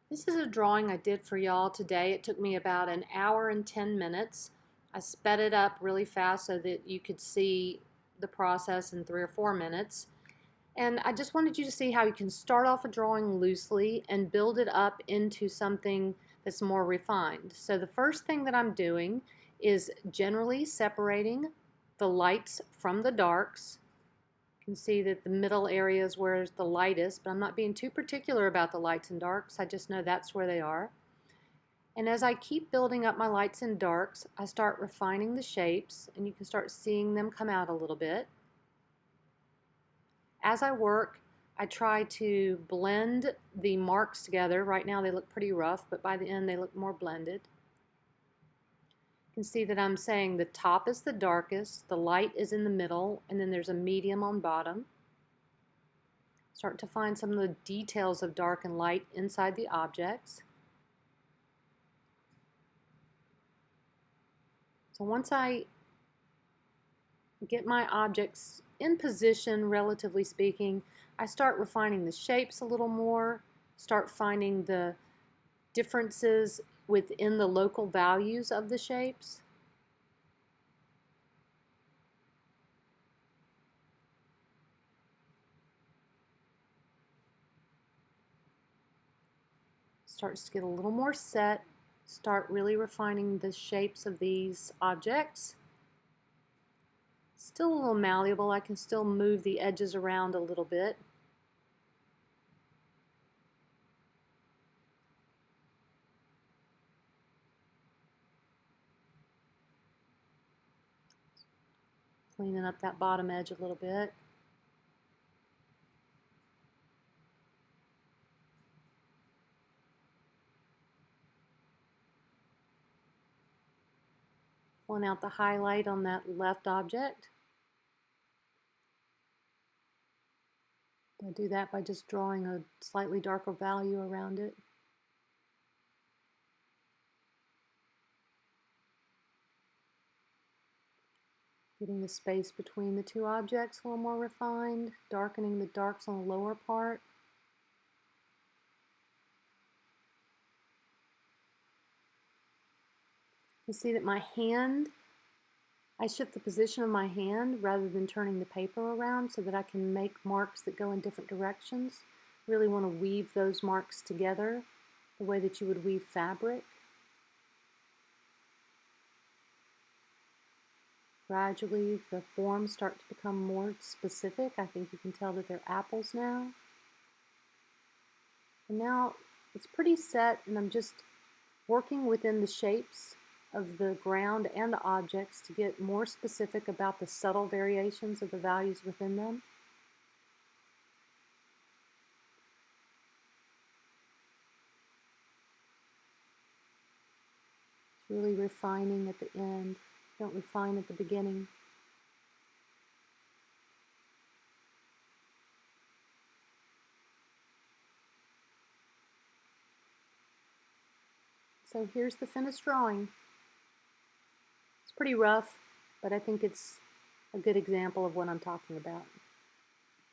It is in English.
This is a drawing I did for y'all today. It took me about an hour and 10 minutes. I sped it up really fast so that you could see the process in 3 or 4 minutes. And I just wanted you to see how you can start off a drawing loosely and build it up into something that's more refined. So the first thing that I'm doing is generally separating the lights from the darks. You can see that the middle area is where the light is, but I'm not being too particular about the lights and darks. I just know that's where they are. And as I keep building up my lights and darks, I start refining the shapes, and you can start seeing them come out a little bit. As I work, I try to blend the marks together. Right now they look pretty rough, but by the end they look more blended. You can see that I'm saying the top is the darkest, the light is in the middle, and then there's a medium on bottom. Start to find some of the details of dark and light inside the objects. So once I get my objects in position, relatively speaking, I start refining the shapes a little more, start finding the differences within the local values of the shapes. Starts to get a little more set, start really refining the shapes of these objects. Still a little malleable, I can still move the edges around a little bit. Cleaning up that bottom edge a little bit. Pulling out the highlight on that left object. I do that by just drawing a slightly darker value around it. Getting the space between the two objects a little more refined, darkening the darks on the lower part. You see that my hand, I shift the position of my hand rather than turning the paper around so that I can make marks that go in different directions. Really want to weave those marks together the way that you would weave fabric. Gradually the forms start to become more specific. I think you can tell that they're apples now. And now it's pretty set, and I'm just working within the shapes of the ground and the objects to get more specific about the subtle variations of the values within them. It's really refining at the end. Don't refine at the beginning. So here's the finished drawing. It's pretty rough, but I think it's a good example of what I'm talking about.